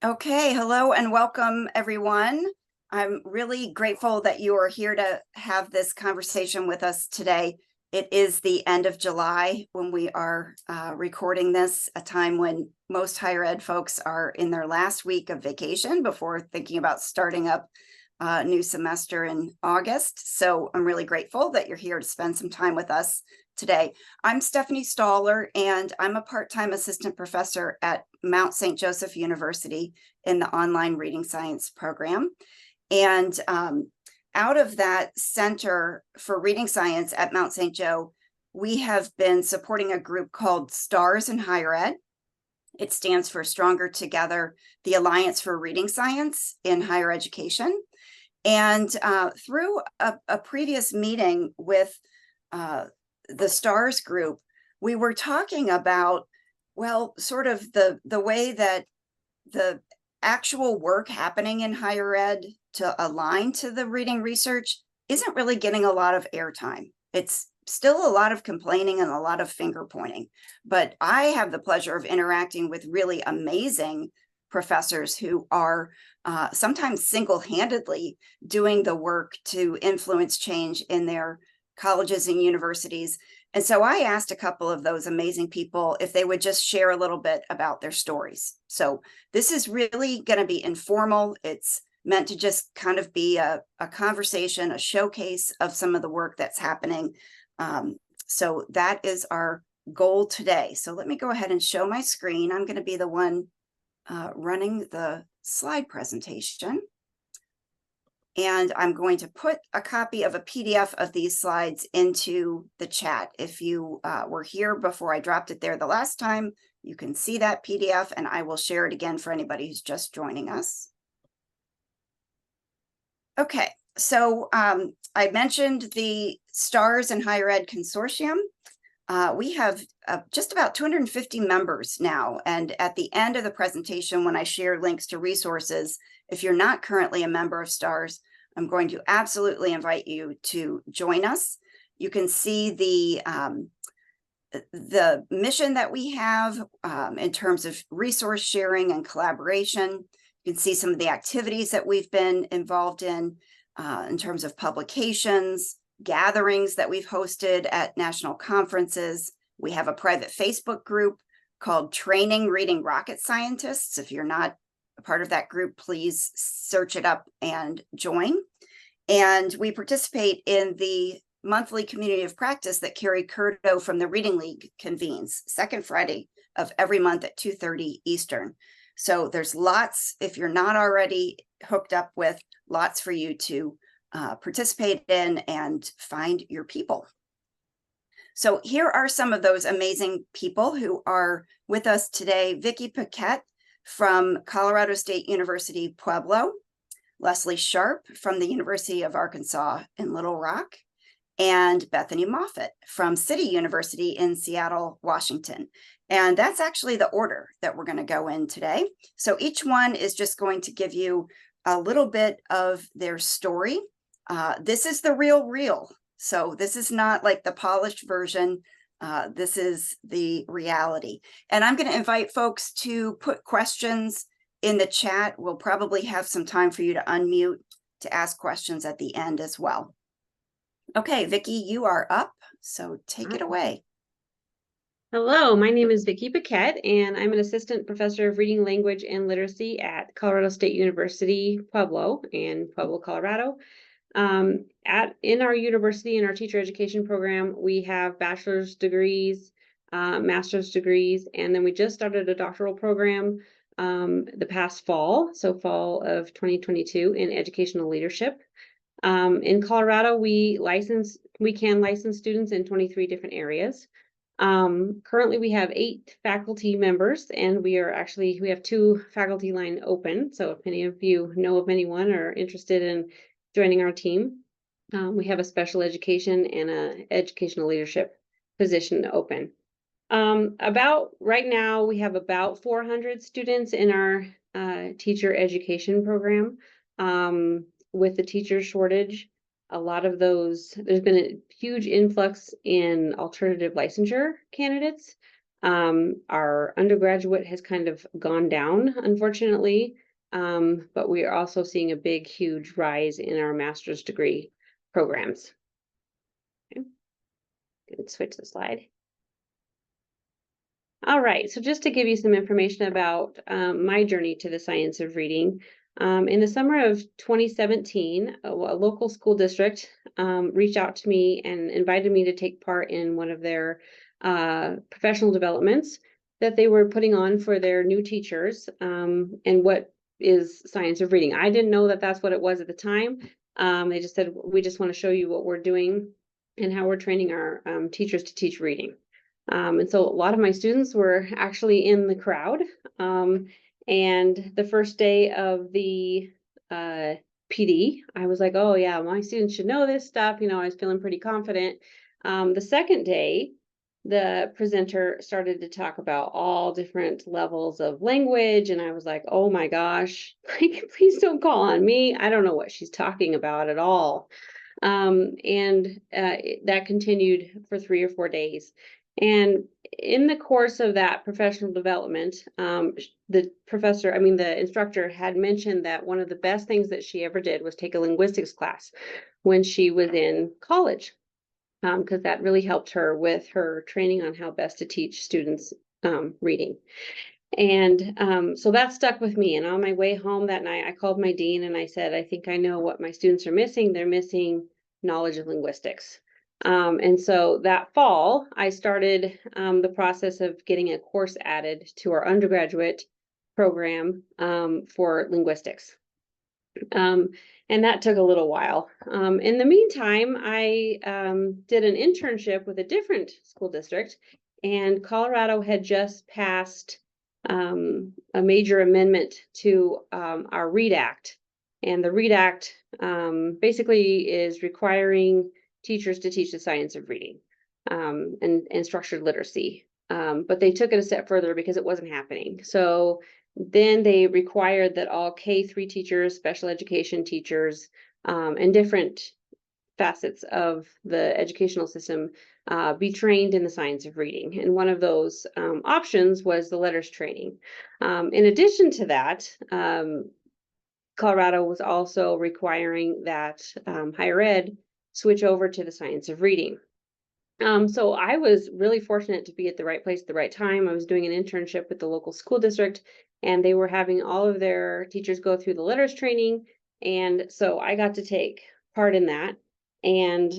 Okay, hello and welcome everyone. I'm really grateful that you are here to have this conversation with us today. It is the end of July when we are recording this, a time when most higher ed folks are in their last week of vacation before thinking about starting up a new semester in August. So I'm really grateful that you're here to spend some time with us today. I'm Stephanie Staller, and I'm a part-time assistant professor at Mount St. Joseph University in the online reading science program. And out of that Center for Reading Science at Mount St. Joe, we have been supporting a group called STARS in Higher Ed. It stands for Stronger Together, the Alliance for Reading Science in Higher Education. And through a previous meeting with the STARS group, we were talking about, well, sort of the way that the actual work happening in higher ed to align to the reading research isn't really getting a lot of airtime. It's still a lot of complaining and a lot of finger pointing, but I have the pleasure of interacting with really amazing professors who are sometimes single-handedly doing the work to influence change in their colleges and universities. And so I asked a couple of those amazing people if they would just share a little bit about their stories. So this is really going to be informal. It's meant to just kind of be a conversation, a showcase of some of the work that's happening. So that is our goal today. So let me go ahead and show my screen. I'm going to be the one running the slide presentation. And I'm going to put a copy of a PDF of these slides into the chat. If you were here before I dropped it there the last time, you can see that PDF, and I will share it again for anybody who's just joining us. Okay, so I mentioned the STARS and Higher Ed Consortium. We have just about 250 members now, and at the end of the presentation, when I share links to resources, if you're not currently a member of STARS, I'm going to absolutely invite you to join us. You can see the mission that we have in terms of resource sharing and collaboration. You can see some of the activities that we've been involved in terms of publications, gatherings that we've hosted at national conferences. We have a private Facebook group called Training Reading Rocket Scientists. If you're not a part of that group, please search it up and join. And we participate in the monthly community of practice that Carrie Curto from the Reading League convenes, second Friday of every month at 2:30 Eastern. So there's lots, if you're not already hooked up with, lots for you to participate in and find your people. So here are some of those amazing people who are with us today. Vicki Paquette from Colorado State University, Pueblo, Leslie Sharp from the University of Arkansas in Little Rock, and Bethany Moffett from City University in Seattle, Washington. And that's actually the order that we're going to go in today. So each one is just going to give you a little bit of their story. This is the real. So this is not like the polished version. This is the reality. And I'm going to invite folks to put questions in the chat. We'll probably have some time for you to unmute to ask questions at the end as well. Okay, Vicki, you are up, so take it away. Hello, my name is Vicki Paquette, and I'm an assistant professor of reading, language, and literacy at Colorado State University, Pueblo, in Pueblo, Colorado. In our university, in our teacher education program, we have bachelor's degrees, master's degrees, and then we just started a doctoral program the past fall, so fall of 2022, in educational leadership. In Colorado, we can license students in 23 different areas. Currently we have 8 faculty members, and we have 2 faculty line open. So if any of you know of anyone or are interested in joining our team, we have a special education and a educational leadership position open. Right now we have about 400 students in our teacher education program. With the teacher shortage, a lot of those, there's been a huge influx in alternative licensure candidates. Our undergraduate has kind of gone down, unfortunately, but we are also seeing a big, huge rise in our master's degree programs. Okay. Can switch the slide. All right, so just to give you some information about my journey to the science of reading, in the summer of 2017, a local school district reached out to me and invited me to take part in one of their professional developments that they were putting on for their new teachers. And what is science of reading? I didn't know that that's what it was at the time. They just said, we just want to show you what we're doing and how we're training our teachers to teach reading. And so a lot of my students were actually in the crowd. And the first day of the PD, I was like, oh yeah, my students should know this stuff. You know, I was feeling pretty confident. The second day, the presenter started to talk about all different levels of language. And I was like, oh my gosh, like, please don't call on me. I don't know what she's talking about at all. That continued for 3 or 4 days. And in the course of that professional development, the instructor had mentioned that one of the best things that she ever did was take a linguistics class when she was in college, because that really helped her with her training on how best to teach students reading. And so that stuck with me. And on my way home that night, I called my dean and I said, I think I know what my students are missing. They're missing knowledge of linguistics. And so that fall, I started the process of getting a course added to our undergraduate program for linguistics. And that took a little while. In the meantime, I did an internship with a different school district, and Colorado had just passed a major amendment to our READ Act. And the READ Act basically is requiring teachers to teach the science of reading and structured literacy. But they took it a step further because it wasn't happening. So then they required that all K-3 teachers, special education teachers, and different facets of the educational system be trained in the science of reading. And one of those options was the letters training. In addition to that, Colorado was also requiring that higher ed switch over to the science of reading. So I was really fortunate to be at the right place at the right time. I was doing an internship with the local school district, and they were having all of their teachers go through the letters training. And so I got to take part in that, and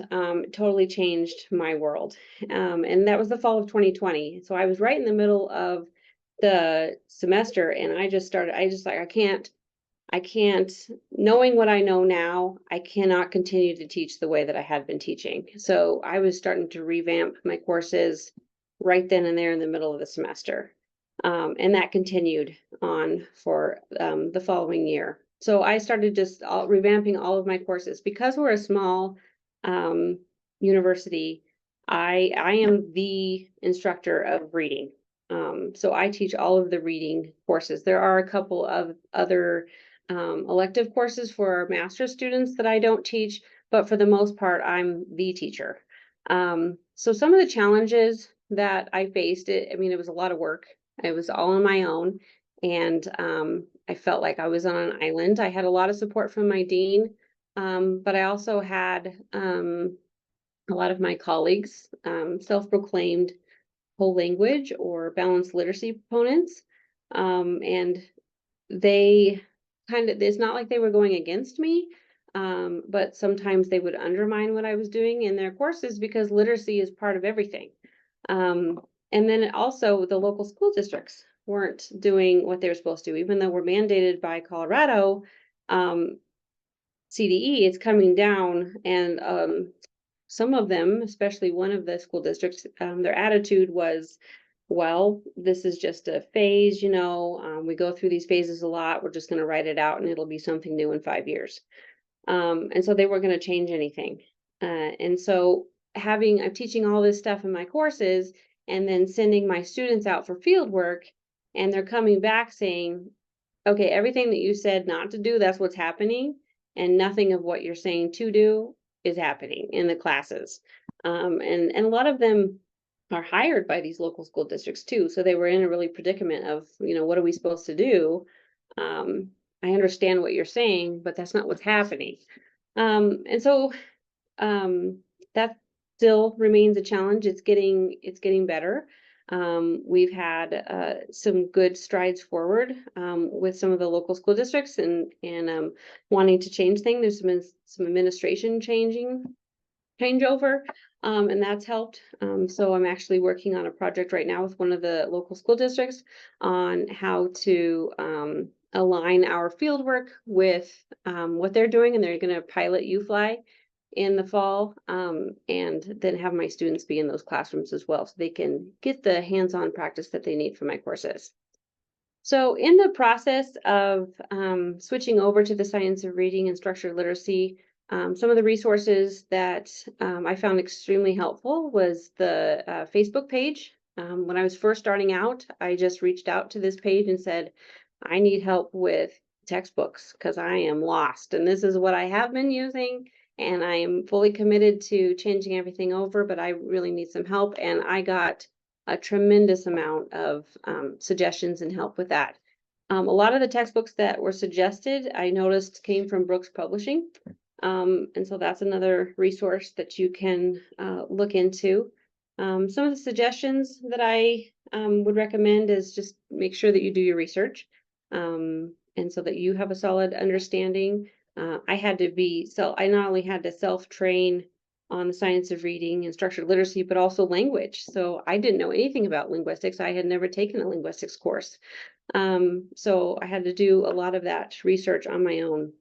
totally changed my world. And that was the fall of 2020. So I was right in the middle of the semester, and I just like, I can't, knowing what I know now, I cannot continue to teach the way that I had been teaching. So I was starting to revamp my courses right then and there in the middle of the semester. And that continued on for the following year. So I started just revamping all of my courses. Because we're a small university, I am the instructor of reading. So I teach all of the reading courses. There are a couple of other elective courses for master's students that I don't teach, but for the most part, I'm the teacher. So some of the challenges that I faced, it was a lot of work. It was all on my own, and I felt like I was on an island. I had a lot of support from my dean, but I also had a lot of my colleagues, self-proclaimed whole language or balanced literacy proponents, and they it's not like they were going against me, but sometimes they would undermine what I was doing in their courses because literacy is part of everything. And then also the local school districts weren't doing what they were supposed to, even though we're mandated by Colorado CDE, it's coming down, and some of them, especially one of the school districts, their attitude was, well, this is just a phase, we go through these phases a lot. We're just going to write it out and it'll be something new in 5 years. And so they weren't going to change anything. And so I'm teaching all this stuff in my courses and then sending my students out for field work, and they're coming back saying, okay, everything that you said not to do, that's what's happening. And nothing of what you're saying to do is happening in the classes. And a lot of them are hired by these local school districts too. So they were in a really predicament of, what are we supposed to do? I understand what you're saying, but that's not what's happening. And so that still remains a challenge. It's getting better. We've had some good strides forward with some of the local school districts and wanting to change things. There's some administration changeover, and that's helped. So I'm actually working on a project right now with one of the local school districts on how to align our field work with what they're doing, and they're going to pilot UFly in the fall, and then have my students be in those classrooms as well, so they can get the hands-on practice that they need for my courses. So in the process of switching over to the science of reading and structured literacy, some of the resources that I found extremely helpful was the Facebook page. When I was first starting out, I just reached out to this page and said, I need help with textbooks because I am lost. And this is what I have been using. And I am fully committed to changing everything over, but I really need some help. And I got a tremendous amount of suggestions and help with that. A lot of the textbooks that were suggested, I noticed came from Brooks Publishing. And so that's another resource that you can look into. Some of the suggestions that I would recommend is just make sure that you do your research, and so that you have a solid understanding. I not only had to self-train on the science of reading and structured literacy, but also language. So I didn't know anything about linguistics. I had never taken a linguistics course. So I had to do a lot of that research on my own.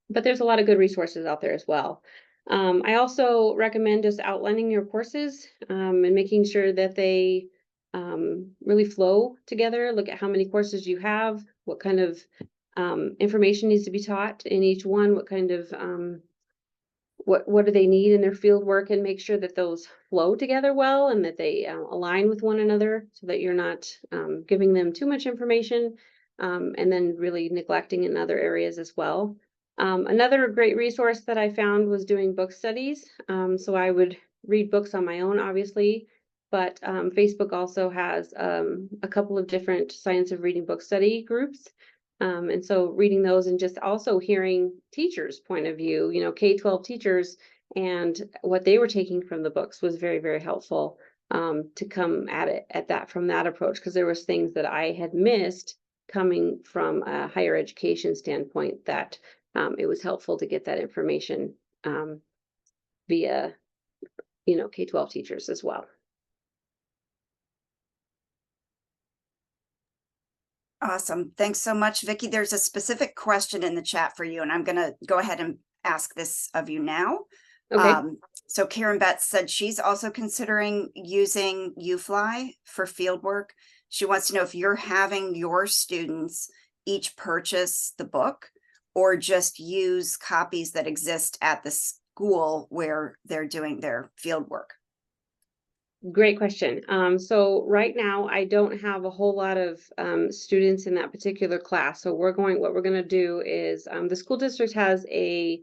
But there's a lot of good resources out there as well. I also recommend just outlining your courses and making sure that they really flow together. Look at how many courses you have, what kind of information needs to be taught in each one, what kind of what do they need in their field work, and make sure that those flow together well and that they align with one another, so that you're not giving them too much information and then really neglecting in other areas as well. Another great resource that I found was doing book studies. So I would read books on my own, obviously, but Facebook also has a couple of different science of reading book study groups. And so reading those and just also hearing teachers' point of view, K-12 teachers, and what they were taking from the books was very, very helpful to come at it from that approach, because there was things that I had missed coming from a higher education standpoint that it was helpful to get that information via, K-12 teachers as well. Awesome. Thanks so much, Vicki. There's a specific question in the chat for you, and I'm going to go ahead and ask this of you now. Okay. So Karen Betts said she's also considering using UFly for field work. She wants to know if you're having your students each purchase the book or just use copies that exist at the school where they're doing their field work. Great question. So right now I don't have a whole lot of students in that particular class. So what we're going to do is the school district has a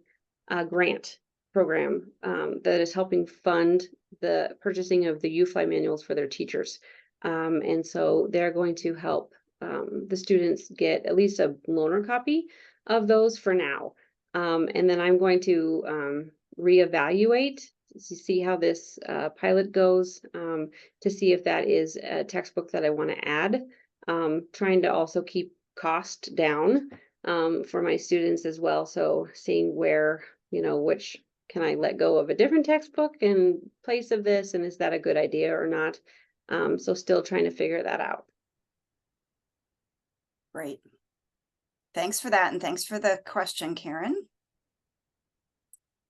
grant program that is helping fund the purchasing of the UFly manuals for their teachers. And so they're going to help the students get at least a loaner copy of those for now. And then I'm going to reevaluate to see how this pilot goes, to see if that is a textbook that I want to add, trying to also keep cost down for my students as well. So seeing where, which can I let go of a different textbook in place of this, and is that a good idea or not? So still trying to figure that out. Great. Thanks for that. And thanks for the question, Karen.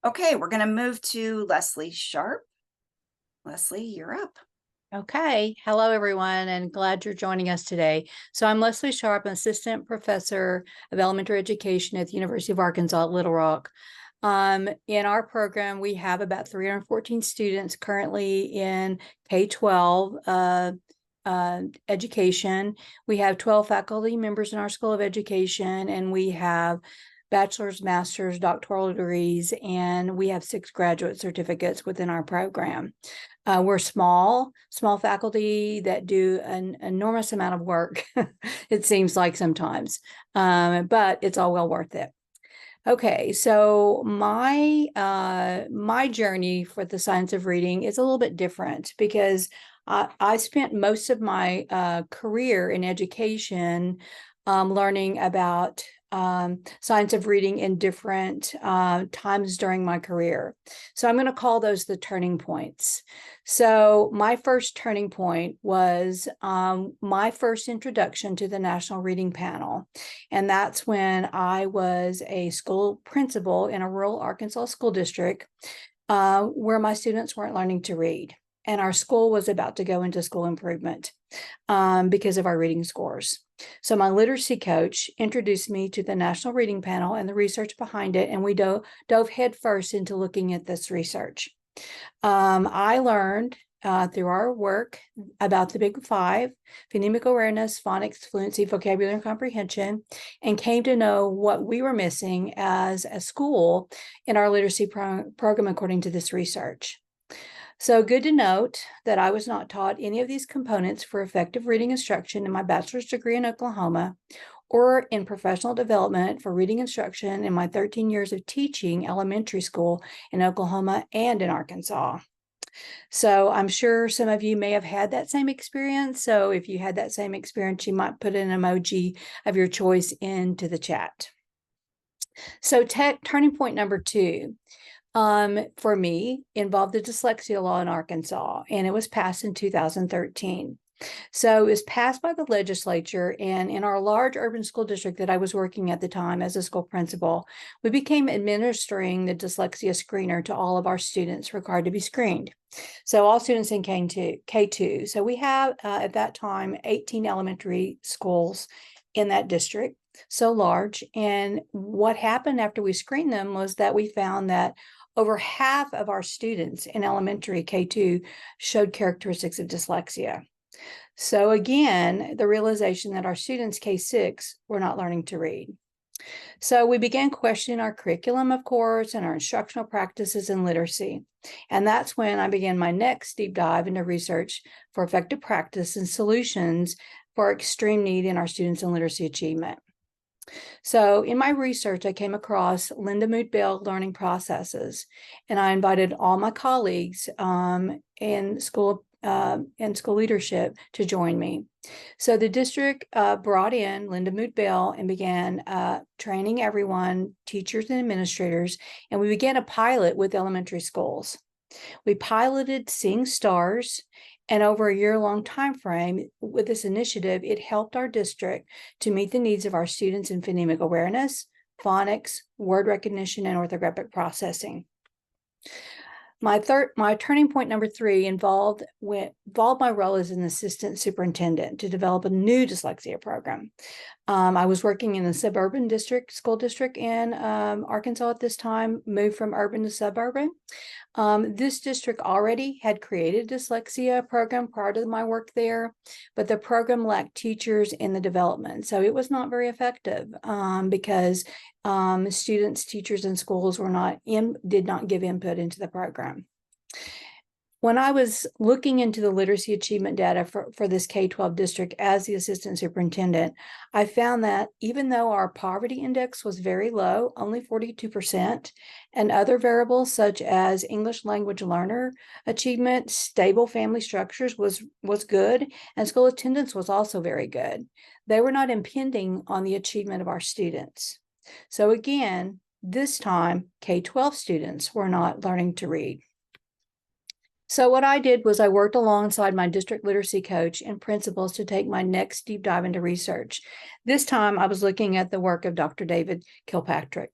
Okay, we're going to move to Leslie Sharp. Leslie, you're up. Okay. Hello, everyone, and glad you're joining us today. So I'm Leslie Sharp, an assistant professor of elementary education at the University of Arkansas at Little Rock. In our program, we have about 314 students currently in K-12 education. We have 12 faculty members in our School of Education, and we have bachelor's, master's, doctoral degrees, and we have 6 graduate certificates within our program. We're small faculty that do an enormous amount of work, it seems like sometimes, but it's all well worth it. Okay, so my journey for the science of reading is a little bit different because I spent most of my career in education learning about science of reading in different times during my career. So I'm going to call those the turning points. So my first turning point was my first introduction to the National Reading Panel. And that's when I was a school principal in a rural Arkansas school district where my students weren't learning to read. And our school was about to go into school improvement because of our reading scores. So my literacy coach introduced me to the National Reading Panel and the research behind it, and we dove headfirst into looking at this research. I learned through our work about the Big Five: phonemic awareness, phonics, fluency, vocabulary, and comprehension, and came to know what we were missing as a school in our literacy program according to this research. So good to note that I was not taught any of these components for effective reading instruction in my bachelor's degree in Oklahoma or in professional development for reading instruction in my 13 years of teaching elementary school in Oklahoma and in Arkansas. So I'm sure some of you may have had that same experience. So if you had that same experience, you might put an emoji of your choice into the chat. So turning point number 2. For me, involved the dyslexia law in Arkansas, and it was passed in 2013. So it was passed by the legislature, and in our large urban school district that I was working at the time as a school principal, we became administering the dyslexia screener to all of our students required to be screened. So all students in K2. So we have at that time 18 elementary schools in that district, so large. And what happened after we screened them was that we found that over half of our students in elementary K2 showed characteristics of dyslexia. So again, the realization that our students K6 were not learning to read. So we began questioning our curriculum, of course, and our instructional practices in literacy. And that's when I began my next deep dive into research for effective practice and solutions for extreme need in our students in literacy achievement. So in my research, I came across Linda Mood Bell learning processes, and I invited all my colleagues in school leadership to join me. So the district brought in Linda Mood Bell and began training everyone, teachers and administrators, and we began a pilot with elementary schools. We piloted Seeing Stars, and over a year-long time frame with this initiative, it helped our district to meet the needs of our students in phonemic awareness, phonics, word recognition, and orthographic processing. My turning point number 3 involved my role as an assistant superintendent to develop a new dyslexia program. I was working in a suburban school district in Arkansas at this time, moved from urban to suburban. This district already had created a dyslexia program prior to my work there, but the program lacked teachers in the development. So it was not very effective because students, teachers, and schools did not give input into the program. When I was looking into the literacy achievement data for this K-12 district as the assistant superintendent, I found that even though our poverty index was very low, only 42%, and other variables such as English language learner achievement, stable family structures was good, and school attendance was also very good, they were not impinging on the achievement of our students. So again, this time, K-12 students were not learning to read. So what I did was I worked alongside my district literacy coach and principals to take my next deep dive into research. This time I was looking at the work of Dr. David Kilpatrick.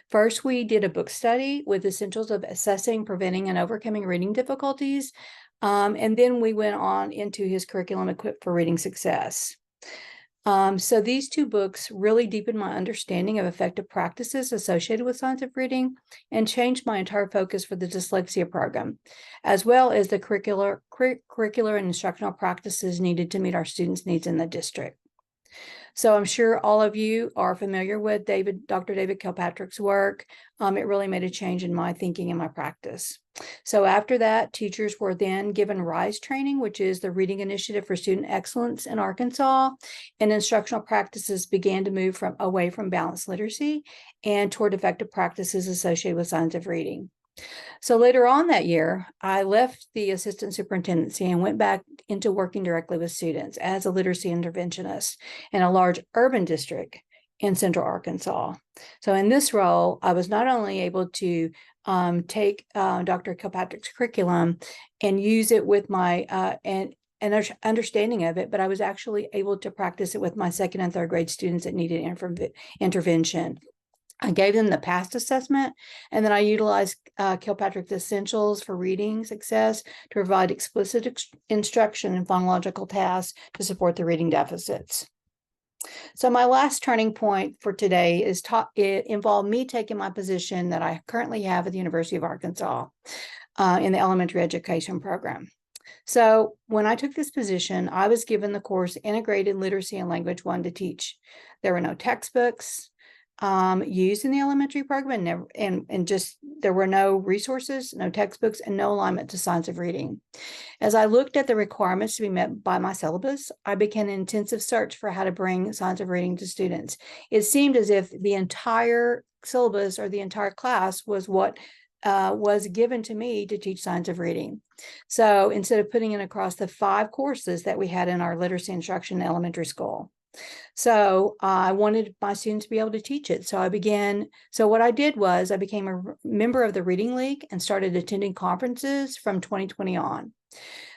First, we did a book study with essentials of assessing, preventing, and overcoming reading difficulties. And then we went on into his curriculum, Equipped for Reading Success. So these 2 books really deepened my understanding of effective practices associated with science of reading and changed my entire focus for the dyslexia program, as well as the curricular and instructional practices needed to meet our students' needs in the district. So I'm sure all of you are familiar with Dr. David Kilpatrick's work. It really made a change in my thinking and my practice. So after that, teachers were then given RISE training, which is the Reading Initiative for Student Excellence in Arkansas, and instructional practices began to move away from balanced literacy and toward effective practices associated with signs of reading. So later on that year, I left the assistant superintendency and went back into working directly with students as a literacy interventionist in a large urban district in central Arkansas. So in this role, I was not only able to take Dr. Kilpatrick's curriculum and use it with my and understanding of it, but I was actually able to practice it with my second and third grade students that needed intervention. I gave them the PAST assessment, and then I utilized Kilpatrick's Essentials for Reading Success to provide explicit instruction and phonological tasks to support the reading deficits. So my last turning point for today it involved me taking my position that I currently have at the University of Arkansas in the elementary education program. So when I took this position, I was given the course Integrated Literacy and Language 1 to teach. There were no textbooks used in the elementary program, and just there were no resources, no textbooks, and no alignment to signs of reading. As I looked at the requirements to be met by my syllabus, I began an intensive search for how to bring signs of reading to students. It seemed as if the entire syllabus or the entire class was what was given to me to teach signs of reading. So instead of putting it across the 5 courses that we had in our literacy instruction in elementary school. So I wanted my students to be able to teach it. So what I did was I became a member of the Reading League and started attending conferences from 2020 on.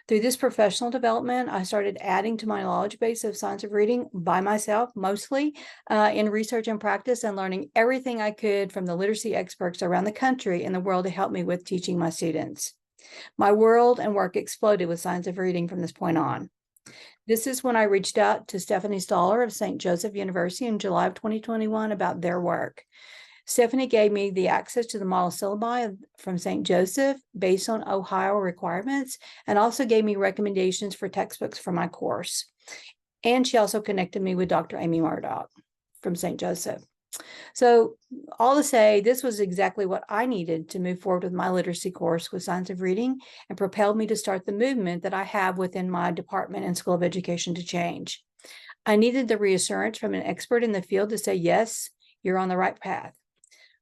Through this professional development, I started adding to my knowledge base of signs of reading by myself, mostly in research and practice, and learning everything I could from the literacy experts around the country and the world to help me with teaching my students. My world and work exploded with signs of reading from this point on. This is when I reached out to Stephanie Stoller of St. Joseph University in July of 2021 about their work. Stephanie gave me the access to the model syllabi from St. Joseph based on Ohio requirements, and also gave me recommendations for textbooks for my course. And she also connected me with Dr. Amy Murdoch from St. Joseph. So all to say, this was exactly what I needed to move forward with my literacy course with signs of reading, and propelled me to start the movement that I have within my department and School of Education to change. I needed the reassurance from an expert in the field to say, yes, you're on the right path.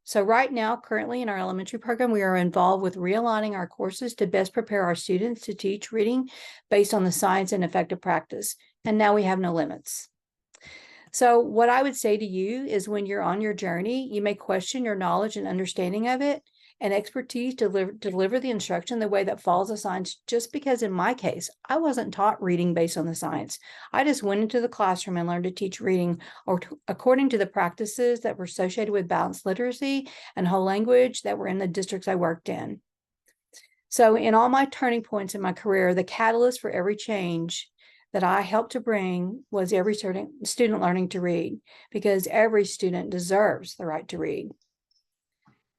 So right now, currently in our elementary program, we are involved with realigning our courses to best prepare our students to teach reading based on the science and effective practice. And now we have no limits. So what I would say to you is, when you're on your journey, you may question your knowledge and understanding of it and expertise to deliver the instruction the way that follows the science, just because in my case, I wasn't taught reading based on the science. I just went into the classroom and learned to teach reading according to the practices that were associated with balanced literacy and whole language that were in the districts I worked in. So in all my turning points in my career, the catalyst for every change that I helped to bring was every student learning to read, because every student deserves the right to read.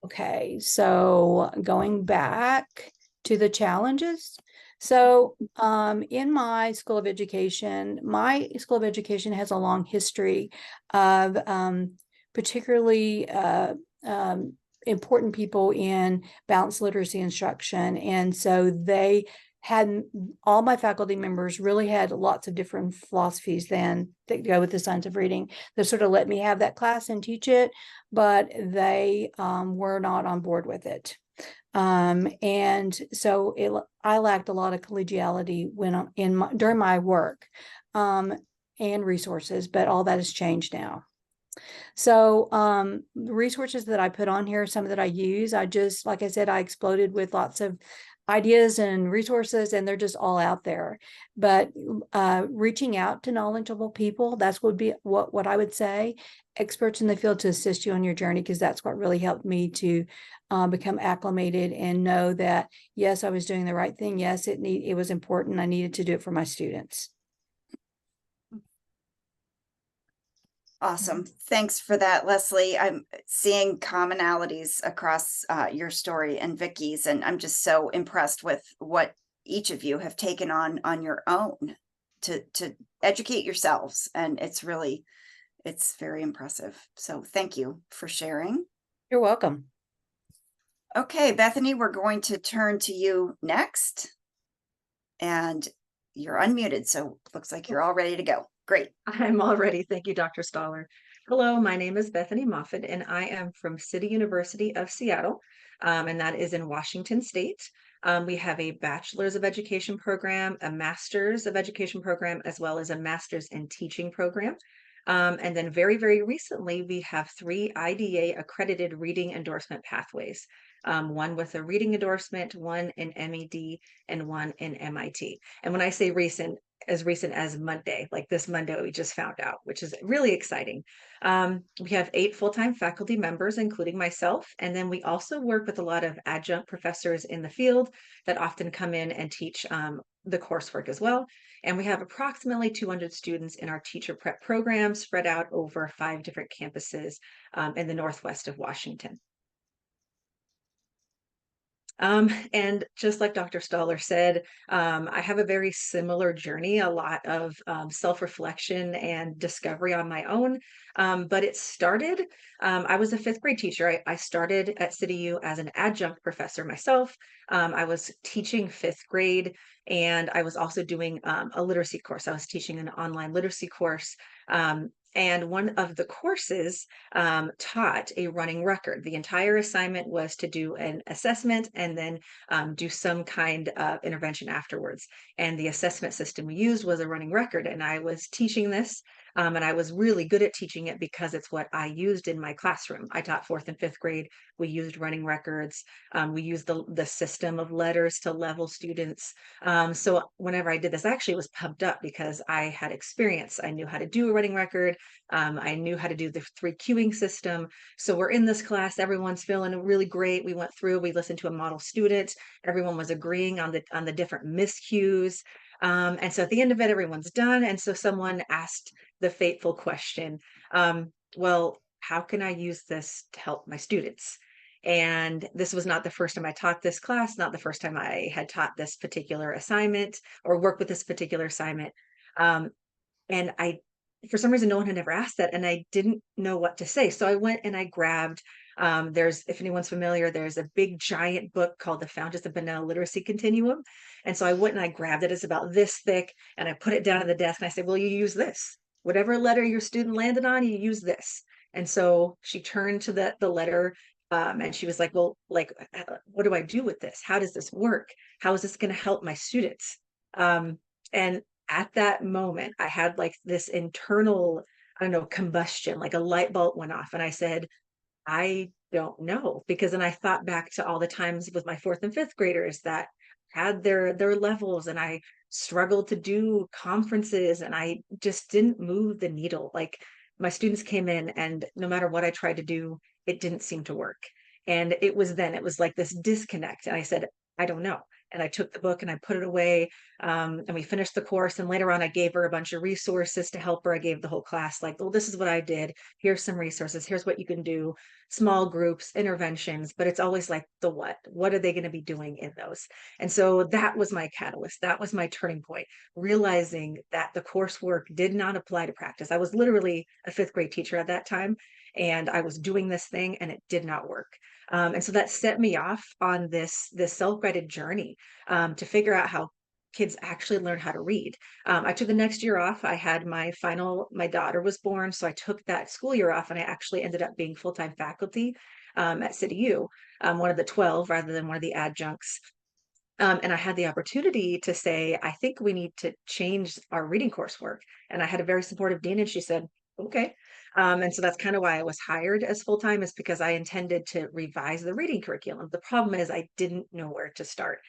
Okay, so going back to the challenges. So in my School of Education has a long history of particularly important people in balanced literacy instruction. And so all my faculty members really had lots of different philosophies that go with the science of reading. They sort of let me have that class and teach it, but they were not on board with it. And so I lacked a lot of collegiality during my work and resources, but all that has changed now. So resources that I put on here, some that I use, like I said, I exploded with lots of ideas and resources, and they're just all out there. But reaching out to knowledgeable people, would be what I would say, experts in the field to assist you on your journey, because that's what really helped me to become acclimated and know that, yes, I was doing the right thing. Yes, it was important. I needed to do it for my students. Awesome. Thanks for that, Leslie. I'm seeing commonalities across your story and Vicki's, and I'm just so impressed with what each of you have taken on your own. to educate yourselves. And it's very impressive. So thank you for sharing. You're welcome. Okay, Bethany, we're going to turn to you next. And you're unmuted, so looks like you're all ready to go. Great. I'm all ready. Thank you, Dr. Stoller. Hello, my name is Bethany Moffat, and I am from City University of Seattle, and that is in Washington State. We have a Bachelor's of Education program, a Master's of Education program, as well as a Master's in Teaching program. And then very, very recently, we have 3 IDA accredited reading endorsement pathways. One with a reading endorsement, one in MED, and one in MIT. And when I say recent as Monday, like this Monday, we just found out, which is really exciting. We have 8 full-time faculty members, including myself. And then we also work with a lot of adjunct professors in the field that often come in and teach the coursework as well. And we have approximately 200 students in our teacher prep program spread out over 5 different campuses in the Northwest of Washington. And just like Dr. Stoller said, I have a very similar journey, a lot of self-reflection and discovery on my own. But it started, I was a 5th grade teacher. I started at City U as an adjunct professor myself. I was teaching 5th grade, and I was also doing a literacy course. I was teaching an online literacy course. And one of the courses taught a running record. The entire assignment was to do an assessment and then do some kind of intervention afterwards. And the assessment system we used was a running record. And I was teaching this, and I was really good at teaching it because it's what I used in my classroom. I taught 4th and 5th grade. We used running records. We used the system of letters to level students. So whenever I did this, I actually was pumped up because I had experience. I knew how to do a running record. I knew how to do the 3 queuing system. So we're in this class, everyone's feeling really great. We went through, we listened to a model student. Everyone was agreeing on the different miscues. And so at the end of it, everyone's done. And so someone asked the fateful question, well, how can I use this to help my students? And this was not the first time I taught this class, not the first time I had taught this particular assignment or worked with this particular assignment. And for some reason, no one had ever asked that, and I didn't know what to say. So I went and I grabbed, if anyone's familiar, there's a big giant book called The Fountains of Banana Literacy Continuum. And so I went and I grabbed it. It's about this thick, and I put it down at the desk, and I said, well, you use this. Whatever letter your student landed on, you use this. And so she turned to the letter, and she was like, well, like, what do I do with this? How does this work? How is this going to help my students? And at that moment, I had like this internal, I don't know, combustion, like a light bulb went off. And I said, I don't know. Because then I thought back to all the times with my 4th and 5th graders that had their levels, and I struggled to do conferences, and I just didn't move the needle. Like my students came in, and no matter what I tried to do, it didn't seem to work. And it was like this disconnect. And I said, I don't know. And I took the book and I put it away, and we finished the course. And later on, I gave her a bunch of resources to help her. I gave the whole class like, well, this is what I did. Here's some resources. Here's what you can do. Small groups, interventions, but it's always like the what. What are they going to be doing in those? And so that was my catalyst. That was my turning point, realizing that the coursework did not apply to practice. I was literally a 5th grade teacher at that time, and I was doing this thing and it did not work. And so that set me off on this self-guided journey to figure out how kids actually learn how to read. I took the next year off. I had my daughter was born. So I took that school year off, and I actually ended up being full-time faculty at City U, one of the 12 rather than one of the adjuncts. And I had the opportunity to say, I think we need to change our reading coursework. And I had a very supportive dean, and she said, okay. And so that's kind of why I was hired as full-time, is because I intended to revise the reading curriculum. The problem is I didn't know where to start.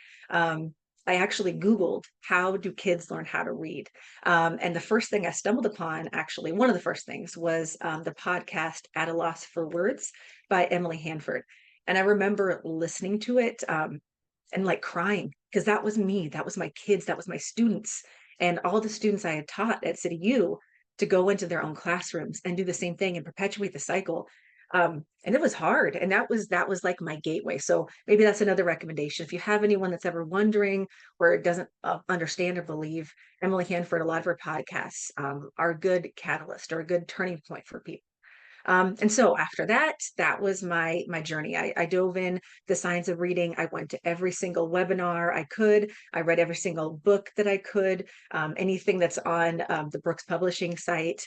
I actually Googled, how do kids learn how to read? And the first thing I stumbled upon, actually, one of the first things was the podcast At a Loss for Words by Emily Hanford. And I remember listening to it and like crying, because that was me. That was my kids. That was my students. And all the students I had taught at City U to go into their own classrooms and do the same thing and perpetuate the cycle. And it was hard. And that was like my gateway. So maybe that's another recommendation. If you have anyone that's ever wondering or doesn't understand or believe, Emily Hanford, a lot of her podcasts are a good catalyst or a good turning point for people. And so after that, that was my journey. I dove in the science of reading. I went to every single webinar I could. I read every single book that I could, anything that's on the Brooks Publishing site.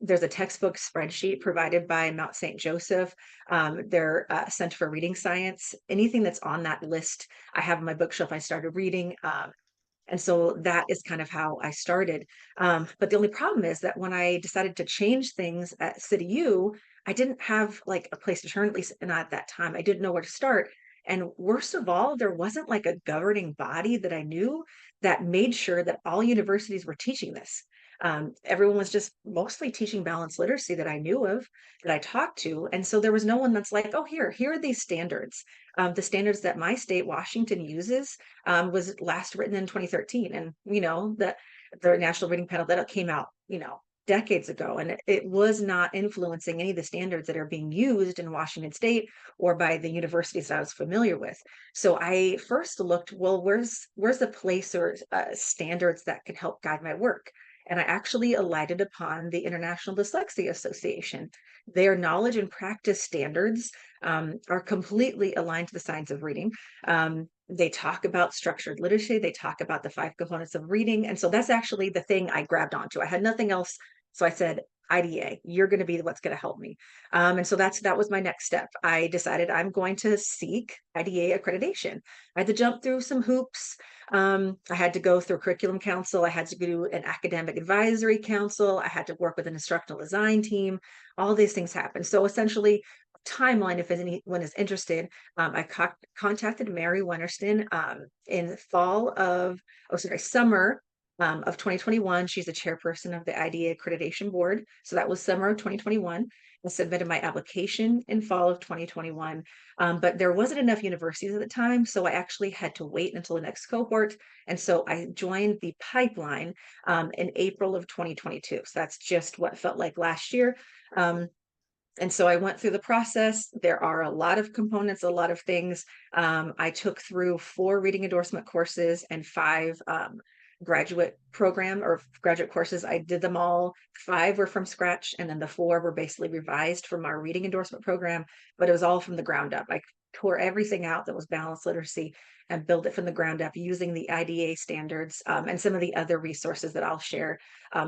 There's a textbook spreadsheet provided by Mount St. Joseph, their Center for Reading Science. Anything that's on that list, I have on my bookshelf. I started reading. And so that is kind of how I started. But the only problem is that when I decided to change things at City U, I didn't have like a place to turn, at least not at that time. I didn't know where to start. And worst of all, there wasn't like a governing body that I knew that made sure that all universities were teaching this. Everyone was just mostly teaching balanced literacy that I knew of, that I talked to. And so there was no one that's like, oh, here are these standards. The standards that my state, Washington, uses was last written in 2013. And, the National Reading Panel that came out, decades ago, and it was not influencing any of the standards that are being used in Washington State or by the universities that I was familiar with. So I first looked, well, where's the place or standards that could help guide my work? And I actually alighted upon the International Dyslexia Association. Their knowledge and practice standards are completely aligned to the science of reading. They talk about structured literacy. They talk about the 5 components of reading. And so that's actually the thing I grabbed onto. I had nothing else. So I said, IDA, you're going to be what's going to help me. And so that was my next step. I decided I'm going to seek IDA accreditation. I had to jump through some hoops. I had to go through curriculum council. I had to do an academic advisory council. I had to work with an instructional design team. All these things happened. So essentially, timeline, if anyone is interested, I contacted Mary Wennerston in summer of 2021. She's the chairperson of the IDA accreditation board. So that was summer of 2021. I submitted my application in fall of 2021, but there wasn't enough universities at the time. So I actually had to wait until the next cohort. And so I joined the pipeline in April of 2022. So that's just what felt like last year. And so I went through the process. There are a lot of components, a lot of things. I took through 4 reading endorsement courses and 5 graduate courses. I did them all. 5 were from scratch, and then the 4 were basically revised from our reading endorsement program, but it was all from the ground up. I tore everything out that was balanced literacy and build it from the ground up using the IDA standards and some of the other resources that I'll share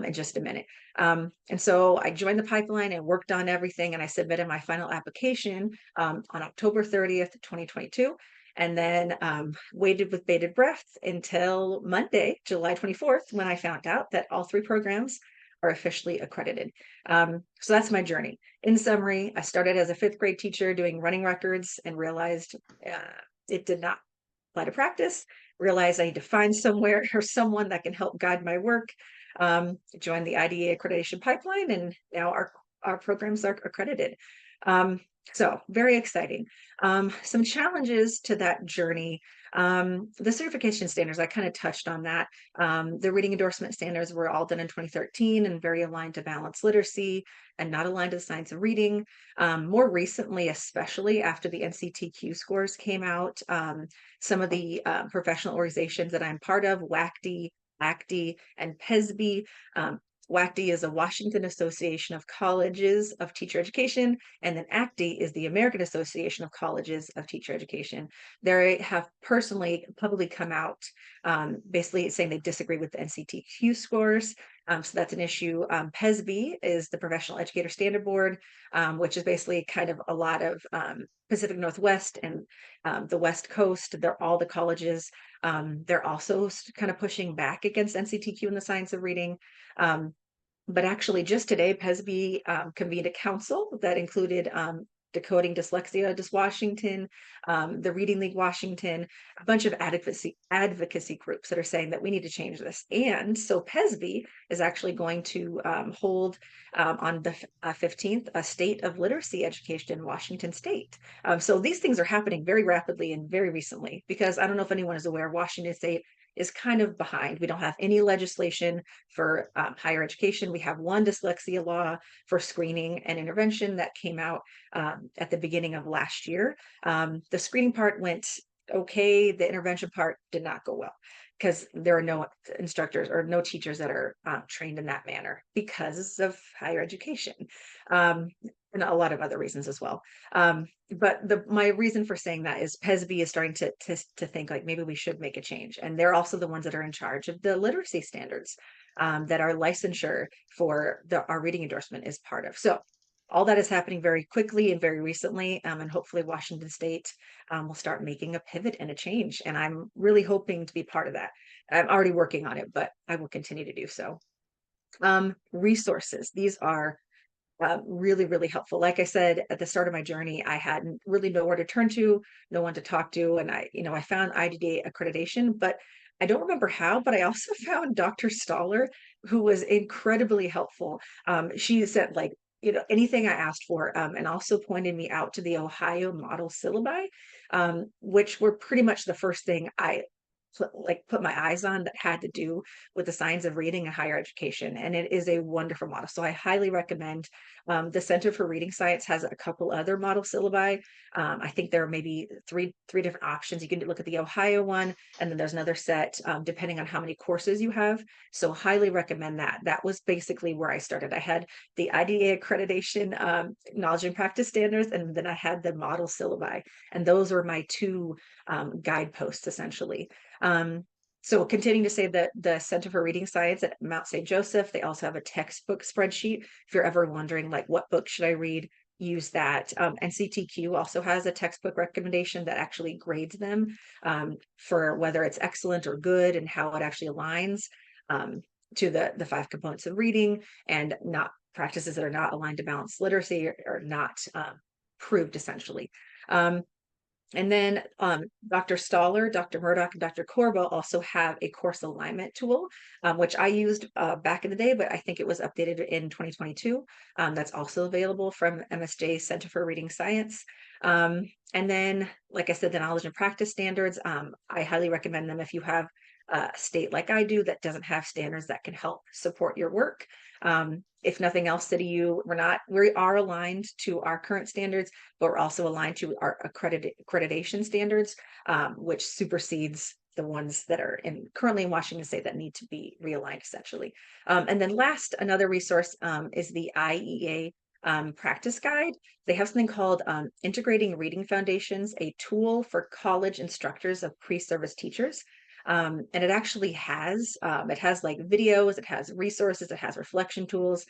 in just a minute. And so I joined the pipeline and worked on everything, and I submitted my final application on October 30th, 2022. And then waited with bated breath until Monday, July 24th, when I found out that all 3 programs are officially accredited. So that's my journey. In summary, I started as a 5th grade teacher doing running records and realized it did not apply to practice, realized I need to find somewhere or someone that can help guide my work, joined the IDA accreditation pipeline, and now our programs are accredited. So very exciting. Some challenges to that journey. The certification standards, I kind of touched on that. The reading endorsement standards were all done in 2013 and very aligned to balanced literacy and not aligned to the science of reading. More recently, especially after the NCTQ scores came out, some of the professional organizations that I'm part of, WACD, ACD, and PESB, WACD is a Washington Association of Colleges of Teacher Education, and then ACD is the American Association of Colleges of Teacher Education. They have personally publicly come out basically saying they disagree with the NCTQ scores. So that's an issue. PESB is the Professional Educator Standard Board, which is basically kind of a lot of Pacific Northwest and the West Coast. They're all the colleges. They're also kind of pushing back against NCTQ in the science of reading. But actually just today, PESB convened a council that included Decoding Dyslexia Washington, the Reading League Washington, a bunch of advocacy groups that are saying that we need to change this. And so PESB is actually going to hold on the 15th a state of literacy education in Washington State. So these things are happening very rapidly and very recently, because I don't know if anyone is aware, Washington State is kind of behind. We don't have any legislation for higher education. We have one dyslexia law for screening and intervention that came out at the beginning of last year. The screening part went okay. The intervention part did not go well because there are no instructors or no teachers that are trained in that manner because of higher education. And a lot of other reasons as well. But my reason for saying that is PESB is starting to think like maybe we should make a change. And they're also the ones that are in charge of the literacy standards that our licensure for our reading endorsement is part of. So all that is happening very quickly and very recently. And hopefully Washington State will start making a pivot and a change. And I'm really hoping to be part of that. I'm already working on it, but I will continue to do so. Resources. These are really, really helpful. Like I said, at the start of my journey, I hadn't really nowhere to turn to, no one to talk to. And I found IDA accreditation, but I don't remember how, but I also found Dr. Stoller, who was incredibly helpful. She said like, anything I asked for, and also pointed me out to the Ohio model syllabi, which were pretty much the first thing I put my eyes on that had to do with the science of reading in higher education. And it is a wonderful model. So I highly recommend. The Center for Reading Science has a couple other model syllabi. I think there are maybe three different options. You can look at the Ohio one, and then there's another set depending on how many courses you have. So highly recommend that. That was basically where I started. I had the IDA accreditation knowledge and practice standards, and then I had the model syllabi. And those were my two guideposts essentially. So continuing to say that the Center for Reading Science at Mount St. Joseph, they also have a textbook spreadsheet. If you're ever wondering like what book should I read, use that. NCTQ also has a textbook recommendation that actually grades them for whether it's excellent or good and how it actually aligns to the 5 components of reading, and not practices that are not aligned to balanced literacy or not proved essentially. And then Dr. Stoller, Dr. Murdoch, and Dr. Corbo also have a course alignment tool, which I used back in the day, but I think it was updated in 2022. That's also available from MSJ Center for Reading Science. And then, like I said, the knowledge and practice standards, I highly recommend them if you have a state like I do that doesn't have standards that can help support your work. If nothing else, City U, we are aligned to our current standards, but we're also aligned to our accreditation standards, which supersedes the ones that are currently in Washington State that need to be realigned essentially. And then last, another resource is the IEA practice guide. They have something called Integrating Reading Foundations, a tool for college instructors of pre-service teachers. And it actually has, like videos, it has resources, it has reflection tools.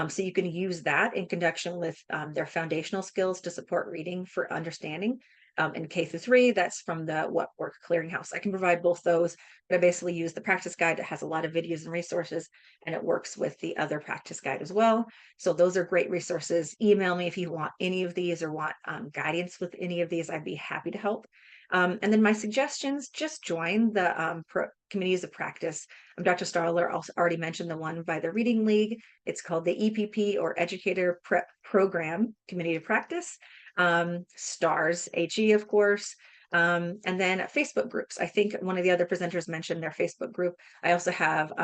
So you can use that in conjunction with their foundational skills to support reading for understanding. In K through 3, that's from the What Work Clearinghouse. I can provide both those, but I basically use the practice guide that has a lot of videos and resources, and it works with the other practice guide as well. So those are great resources. Email me if you want any of these or want guidance with any of these. I'd be happy to help. And then my suggestions, just join the committees of practice. Dr. Stoller also already mentioned the one by the Reading League. It's called the EPP, or Educator Prep Program Committee of Practice. STARS, HE, of course. And then Facebook groups. I think one of the other presenters mentioned their Facebook group. I also have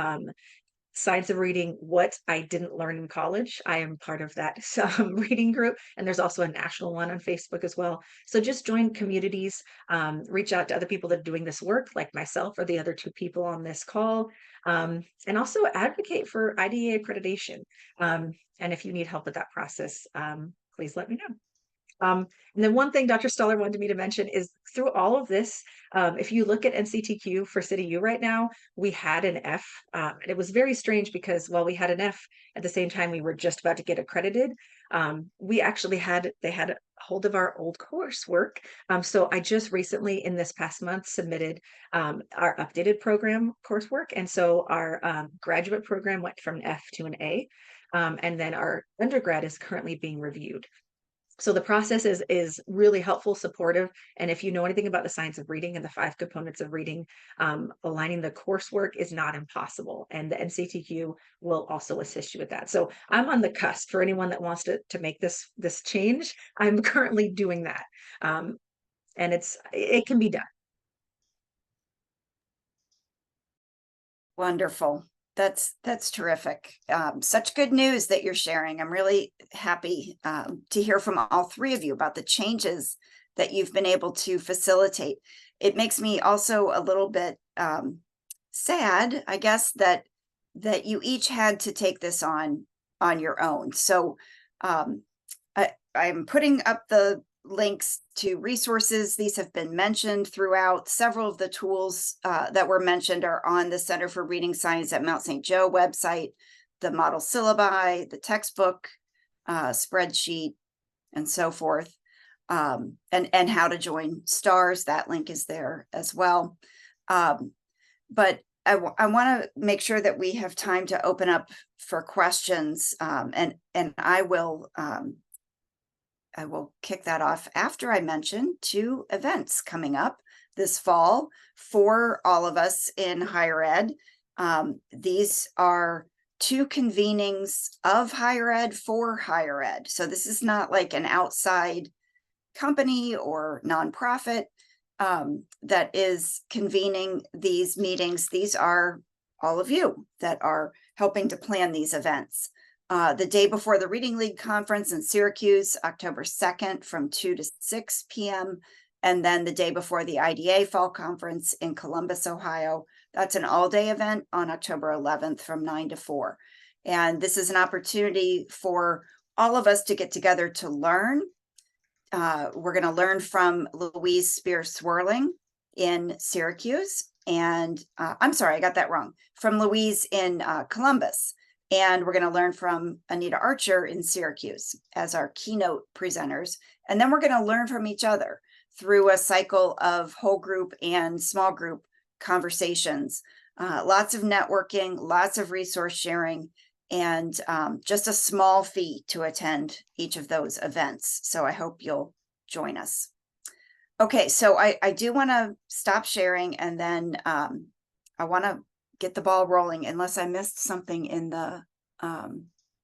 Science of Reading, What I Didn't Learn in College. I am part of that reading group, and there's also a national one on Facebook as well. So just join communities, reach out to other people that are doing this work, like myself or the other 2 people on this call, and also advocate for IDA accreditation. And if you need help with that process, please let me know. And then one thing Dr. Stoller wanted me to mention is through all of this, if you look at NCTQ for City U right now, we had an F. And it was very strange because while we had an F, at the same time we were just about to get accredited, we actually they had a hold of our old coursework. So I just recently in this past month submitted our updated program coursework. And so our graduate program went from an F to an A. And then our undergrad is currently being reviewed. So the process is really helpful, supportive. And if you know anything about the science of reading and the 5 components of reading, aligning the coursework is not impossible. And the NCTQ will also assist you with that. So I'm on the cusp for anyone that wants to make this change. I'm currently doing that. And it can be done. Wonderful. That's terrific. Such good news that you're sharing. I'm really happy to hear from all three of you about the changes that you've been able to facilitate. It makes me also a little bit sad, I guess, that you each had to take this on your own. So I'm putting up the links to resources. These have been mentioned throughout. Several of the tools that were mentioned are on the Center for Reading Science at Mount St. Joe website, the model syllabi, the textbook, spreadsheet, and so forth. And how to join STARS, that link is there as well. But I want to make sure that we have time to open up for questions, and I will kick that off after I mention 2 events coming up this fall for all of us in higher ed. These are 2 convenings of higher ed for higher ed. So this is not like an outside company or nonprofit that is convening these meetings. These are all of you that are helping to plan these events. The day before the Reading League Conference in Syracuse, October 2nd from 2 to 6 p.m. And then the day before the IDA Fall Conference in Columbus, Ohio. That's an all-day event on October 11th from 9 to 4. And this is an opportunity for all of us to get together to learn. We're going to learn from Louise Spear-Swirling in Syracuse. And I'm sorry, I got that wrong. From Louise in Columbus. And we're going to learn from Anita Archer in Syracuse as our keynote presenters. And then we're going to learn from each other through a cycle of whole group and small group conversations. Lots of networking, lots of resource sharing, and just a small fee to attend each of those events. So I hope you'll join us. Okay, so I do want to stop sharing, and then I want to get the ball rolling unless I missed something in the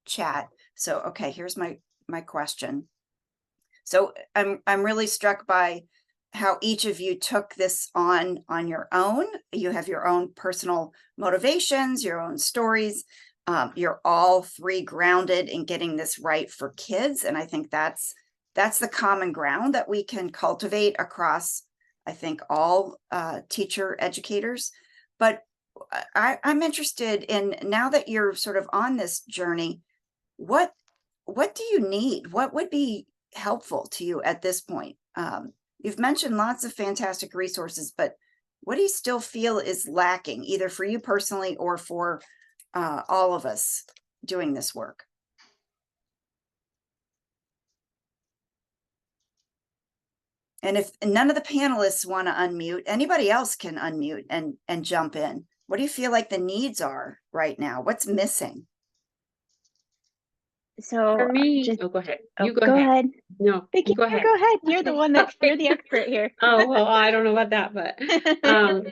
chat. So, okay, here's my question. So I'm really struck by how each of you took this on your own. You have your own personal motivations, your own stories. You're all 3 grounded in getting this right for kids. And I think that's the common ground that we can cultivate across, I think, all teacher educators. But I'm interested in, now that you're sort of on this journey, what do you need? What would be helpful to you at this point? You've mentioned lots of fantastic resources, but what do you still feel is lacking, either for you personally or for all of us doing this work? And if none of the panelists want to unmute, anybody else can unmute and jump in. What do you feel like the needs are right now? What's missing? So For me, just go ahead. oh, You go ahead. No, Vicki, you go ahead. go ahead. You're the Okay. one you're the expert here. Oh, well, I don't know about that, but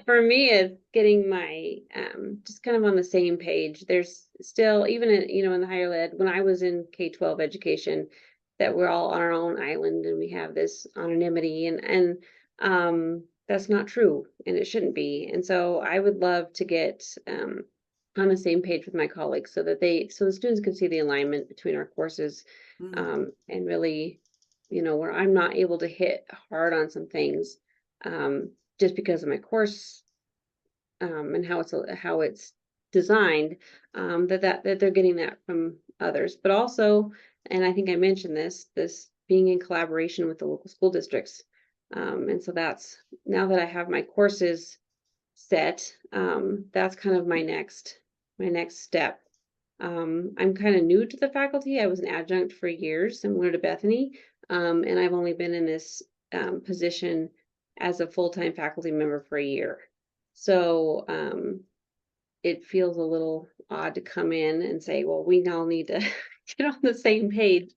for me, it's getting my just kind of on the same page. There's still, even in, in the higher ed, when I was in K-12 education, that we're all on our own island and we have this anonymity, and that's not true, and it shouldn't be. And so I would love to get on the same page with my colleagues so that the students can see the alignment between our courses, and really, where I'm not able to hit hard on some things just because of my course and how it's designed, that they're getting that from others. But also, and I think I mentioned this being in collaboration with the local school districts. And so that's, now that I have my courses set, that's kind of my next step. I'm kind of new to the faculty. I was an adjunct for years, similar to Bethany, and I've only been in this position as a full-time faculty member for a year. So it feels a little odd to come in and say, well, we now need to get on the same page,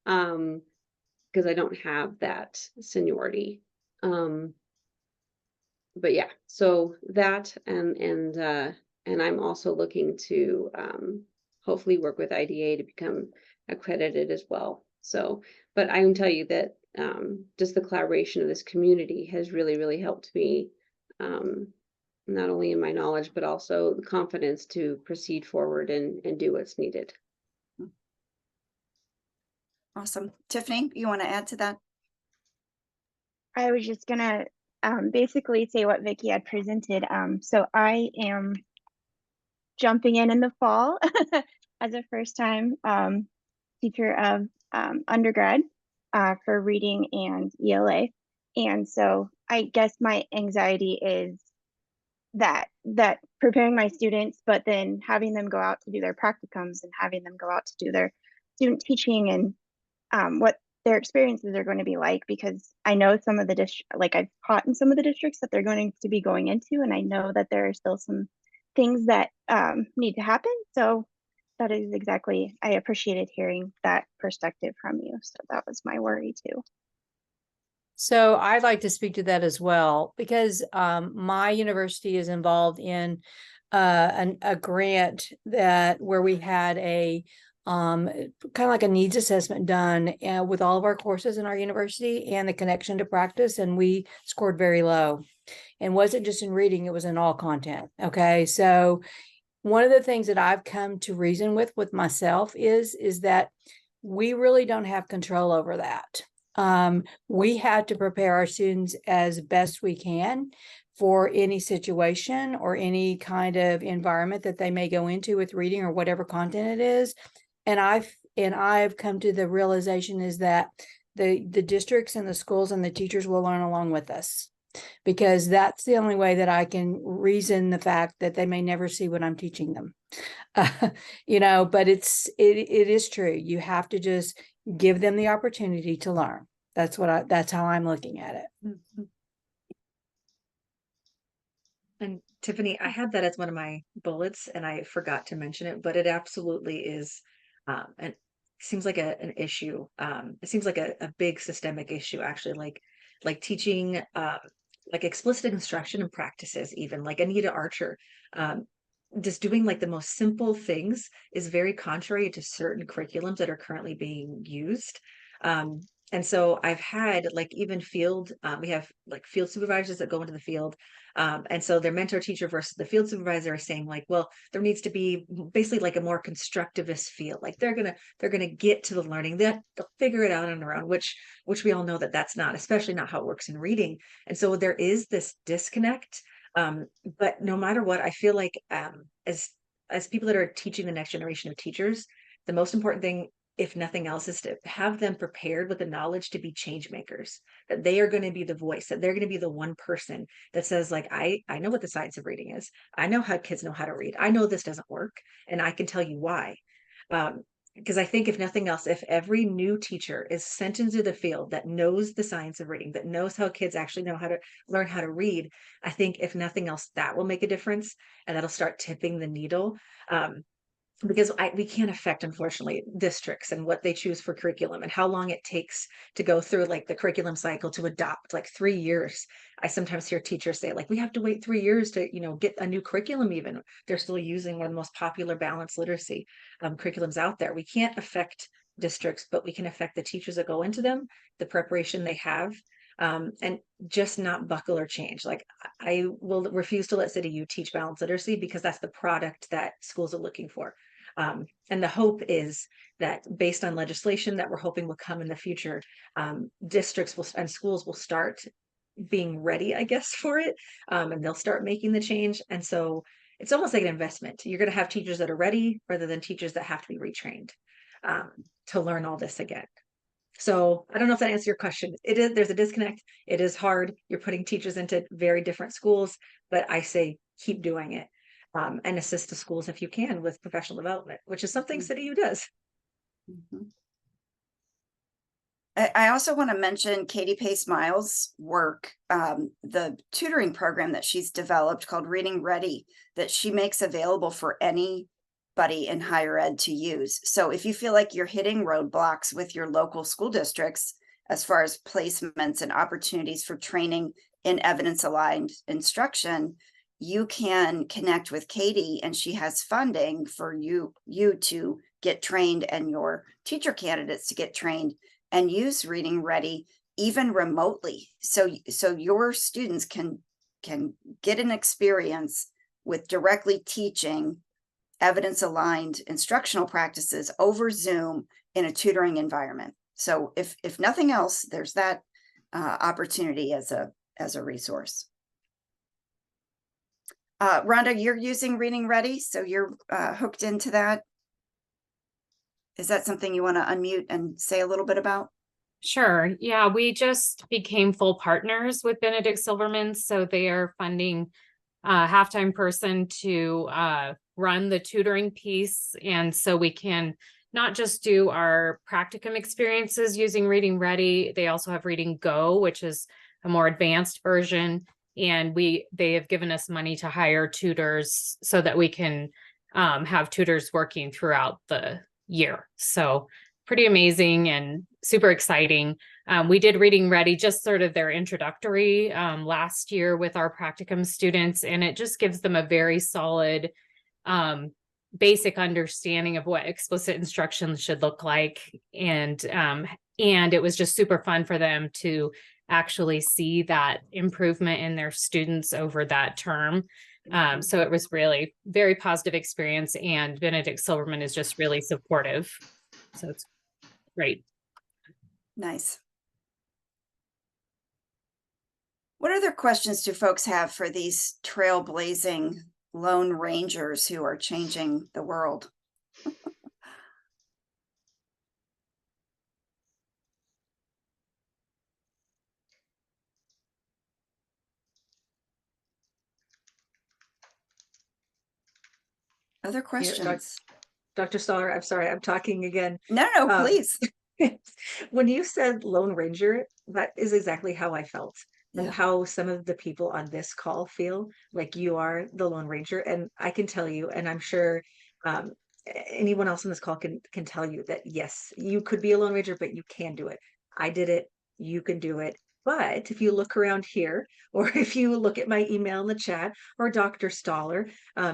because I don't have that seniority. But yeah, so that, and I'm also looking to hopefully work with IDA to become accredited as well. So, but I can tell you that just the collaboration of this community has really, really helped me not only in my knowledge, but also the confidence to proceed forward and do what's needed. Awesome. Tiffany, you want to add to that? I was just gonna basically say what Vicki had presented. So I am jumping in the fall as a first time teacher of undergrad for reading and ELA. And so I guess my anxiety is that preparing my students, but then having them go out to do their practicums and having them go out to do their student teaching and what their experiences are going to be like, because I know some of the like I've taught in some of the districts that they're going to be going into, and I know that there are still some things that need to happen. So that is exactly, I appreciated hearing that perspective from you. So that was my worry too. So I'd like to speak to that as well, because my university is involved in a grant where we had a kind of like a needs assessment done with all of our courses in our university and the connection to practice, and we scored very low. And wasn't just in reading, it was in all content. Okay, so one of the things that I've come to reason with myself is that we really don't have control over that. We have to prepare our students as best we can for any situation or any kind of environment that they may go into with reading or whatever content it is. And I've come to the realization is that the districts and the schools and the teachers will learn along with us, because that's the only way that I can reason the fact that they may never see what I'm teaching them. But it is true. You have to just give them the opportunity to learn. That's how I'm looking at it. Mm-hmm. And Tiffany, I had that as one of my bullets and I forgot to mention it, but it absolutely is, and seems like an issue. It seems like a big systemic issue, actually, like teaching, like explicit instruction and practices, even like Anita Archer, just doing like the most simple things is very contrary to certain curriculums that are currently being used. And so I've had like even field, we have like field supervisors that go into the field. And so their mentor teacher versus the field supervisor are saying like, well, there needs to be basically like a more constructivist feel. Like they're gonna get to the learning, they'll figure it out on their own, which we all know that that's not, especially not how it works in reading. And so there is this disconnect. But no matter what, I feel like as people that are teaching the next generation of teachers, the most important thing, if nothing else, is to have them prepared with the knowledge to be change makers, that they are going to be the voice, that they're going to be the one person that says like, I know what the science of reading is. I know how kids know how to read. I know this doesn't work and I can tell you why. Because I think if nothing else, if every new teacher is sent into the field that knows the science of reading, that knows how kids actually know how to learn how to read, I think if nothing else, that will make a difference and that'll start tipping the needle. Because we can't affect, unfortunately, districts and what they choose for curriculum and how long it takes to go through like the curriculum cycle to adopt, like 3 years. I sometimes hear teachers say like, we have to wait 3 years to, get a new curriculum. Even they're still using one of the most popular balanced literacy curriculums out there. We can't affect districts, but we can affect the teachers that go into them, the preparation they have, and just not buckle or change. Like I will refuse to let City U teach balanced literacy because that's the product that schools are looking for. And the hope is that based on legislation that we're hoping will come in the future, districts and schools will start being ready, I guess, for it. And they'll start making the change. And so it's almost like an investment. You're going to have teachers that are ready rather than teachers that have to be retrained to learn all this again. So I don't know if that answers your question. There's a disconnect. It is hard. You're putting teachers into very different schools, but I say keep doing it. And assist the schools if you can with professional development, which is something City U does. Mm-hmm. I also want to mention Katie Pace Miles' work, the tutoring program that she's developed called Reading Ready, that she makes available for anybody in higher ed to use. So if you feel like you're hitting roadblocks with your local school districts, as far as placements and opportunities for training in evidence-aligned instruction, you can connect with Katie and she has funding for you to get trained and your teacher candidates to get trained and use Reading Ready even remotely. So your students can can get an experience with directly teaching evidence-aligned instructional practices over Zoom in a tutoring environment. So if nothing else, there's that opportunity as a resource. Rhonda, you're using Reading Ready, so you're hooked into that. Is that something you want to unmute and say a little bit about? Sure. Yeah, we just became full partners with Benedict Silverman, so they are funding a half-time person to run the tutoring piece, and so we can not just do our practicum experiences using Reading Ready. They also have Reading Go, which is a more advanced version, and they have given us money to hire tutors so that we can have tutors working throughout the year. So pretty amazing and super exciting. We did Reading Ready, just sort of their introductory last year with our practicum students, and it just gives them a very solid basic understanding of what explicit instruction should look like. And it was just super fun for them to actually see that improvement in their students over that term. So it was really very positive experience, and Benedict Silverman is just really supportive. So it's great. Nice. What other questions do folks have for these trailblazing lone rangers who are changing the world? Other questions? Dr. Stoller, I'm sorry, I'm talking again. No, please. When you said Lone Ranger, that is exactly how I felt, and Yeah. how some of the people on this call feel, like you are the Lone Ranger. And I can tell you, and I'm sure anyone else on this call can tell you that, yes, you could be a Lone Ranger, but you can do it. I did it. You can do it. But if you look around here, or if you look at my email in the chat, or Dr. Stoller,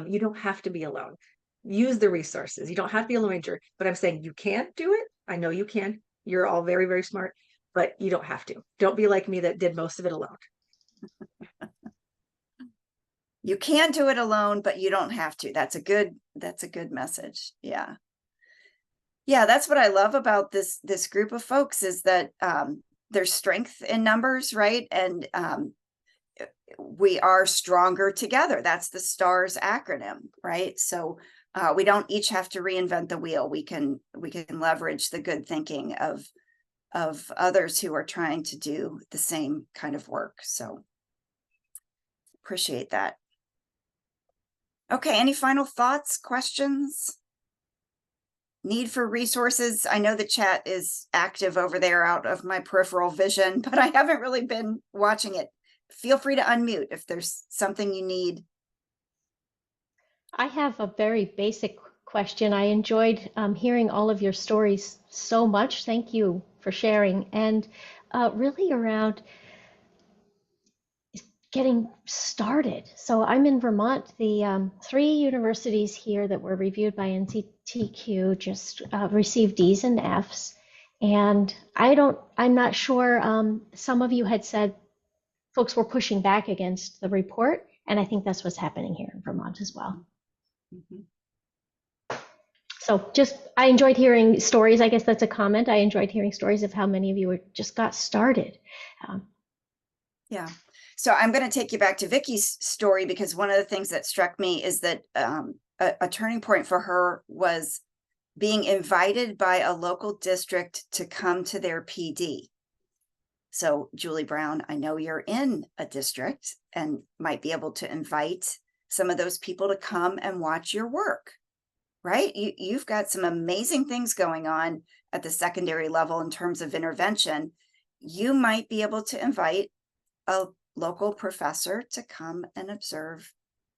you don't have to be alone. Use the resources. You don't have to be a Lone Ranger, but I'm saying you can't do it. I know you can. You're all very, very smart, but you don't have to. Don't be like me that did most of it alone. You can do it alone, but you don't have to. That's a good message. Yeah. Yeah, that's what I love about this group of folks, is that there's strength in numbers, right? And we are stronger together. That's the STARS acronym, right? So we don't each have to reinvent the wheel. We can leverage the good thinking of others who are trying to do the same kind of work. So appreciate that. Okay, any final thoughts, questions? Need for resources? I know the chat is active over there out of my peripheral vision, but I haven't really been watching it. Feel free to unmute if there's something you need. I have a very basic question. I enjoyed hearing all of your stories so much. Thank you for sharing. And really around getting started. So I'm in Vermont. The 3 universities here that were reviewed by NCTQ just received D's and F's. And I'm not sure, some of you had said folks were pushing back against the report. And I think that's what's happening here in Vermont as well. Mm-hmm. So I enjoyed hearing stories. I guess that's a comment. I enjoyed hearing stories of how many of you just got started. Yeah. So I'm going to take you back to Vicki's story, because one of the things that struck me is that a turning point for her was being invited by a local district to come to their PD. So Julie Brown, I know you're in a district and might be able to invite some of those people to come and watch your work, right? You've got some amazing things going on at the secondary level in terms of intervention. You might be able to invite a local professor to come and observe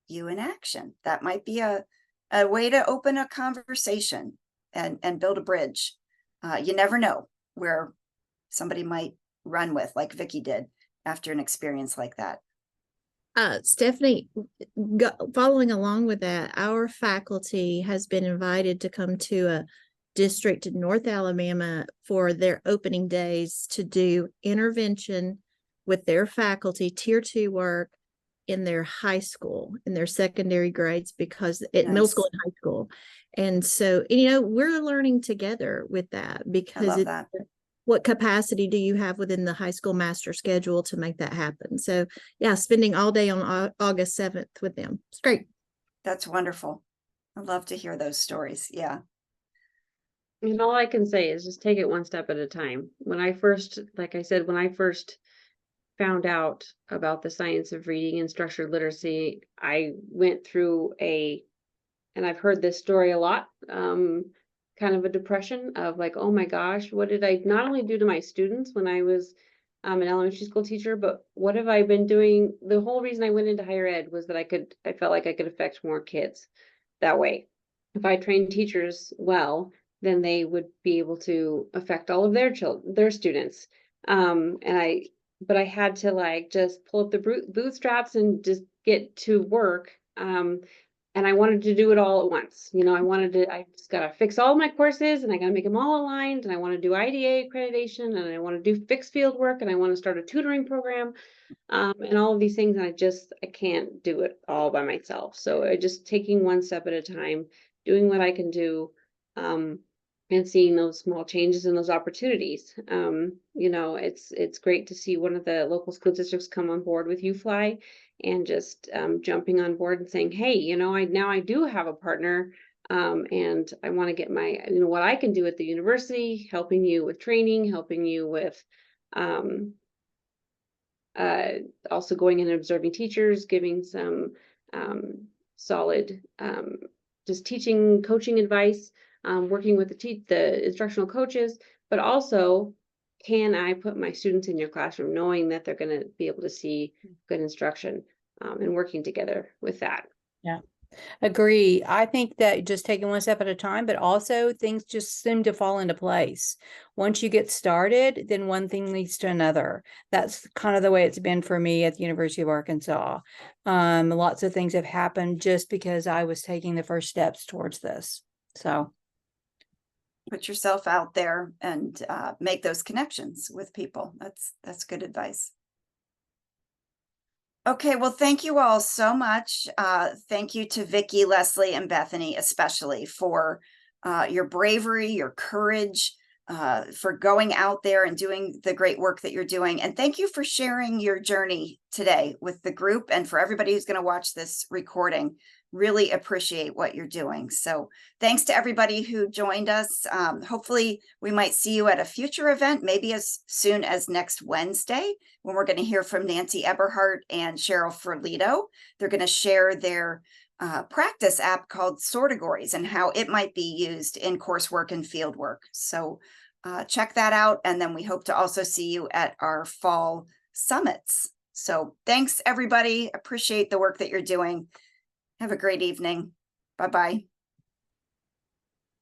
you in action. That might be a way to open a conversation and build a bridge. You never know where somebody might run with, like Vicki did after an experience like that. Stephanie, following along with that, our faculty has been invited to come to a district in North Alabama for their opening days to do intervention with their faculty, tier 2 work, in their high school, in their secondary grades, because at middle Nice. school and high school. And so, you know, we're learning together with that, I because love it's that. what capacity do you have within the high school master schedule to make that happen? So yeah, spending all day on August 7th with them. It's great. That's wonderful. I love to hear those stories. Yeah. And all I can say is just take it one step at a time. When I first, like I said, when I first found out about the science of reading and structured literacy, I went through and I've heard this story a lot, kind of a depression of like, oh my gosh, what did I not only do to my students when I was an elementary school teacher, but what have I been doing? The whole reason I went into higher ed was that I felt like I could affect more kids that way. If I trained teachers well, then they would be able to affect all of their students. But I had to like just pull up the bootstraps and just get to work. And I wanted to do it all at once. You know, I just got to fix all my courses, and I got to make them all aligned, and I want to do IDA accreditation, and I want to do fixed field work, and I want to start a tutoring program, and all of these things. And I can't do it all by myself. So I just taking one step at a time, doing what I can do, and seeing those small changes and those opportunities. You know, it's great to see one of the local school districts come on board with UFly, and just jumping on board and saying, hey, you know, I do have a partner, and I want to get my, you know, what I can do at the university, helping you with training, helping you with also going in and observing teachers, giving some solid just teaching, coaching advice, working with the instructional coaches, but also, can I put my students in your classroom knowing that they're going to be able to see good instruction, and working together with that. Yeah, agree. I think that just taking one step at a time, but also things just seem to fall into place. Once you get started, then one thing leads to another. That's kind of the way it's been for me at the University of Arkansas. Lots of things have happened just because I was taking the first steps towards this. So Put yourself out there and make those connections with people. That's good advice. Okay, well, thank you all so much. Thank you to Vicki, Leslie, and Bethany, especially for your bravery, your courage, for going out there and doing the great work that you're doing. And thank you for sharing your journey today with the group, and for everybody who's going to watch this recording. Really appreciate what you're doing. So thanks to everybody who joined us. Hopefully we might see you at a future event, maybe as soon as next Wednesday, when we're going to hear from Nancy Eberhardt and Cheryl Ferlito. They're going to share their practice app called Sortagories and how it might be used in coursework and fieldwork. So check that out. And then we hope to also see you at our fall summits. So thanks, everybody. Appreciate the work that you're doing. Have a great evening. Bye-bye.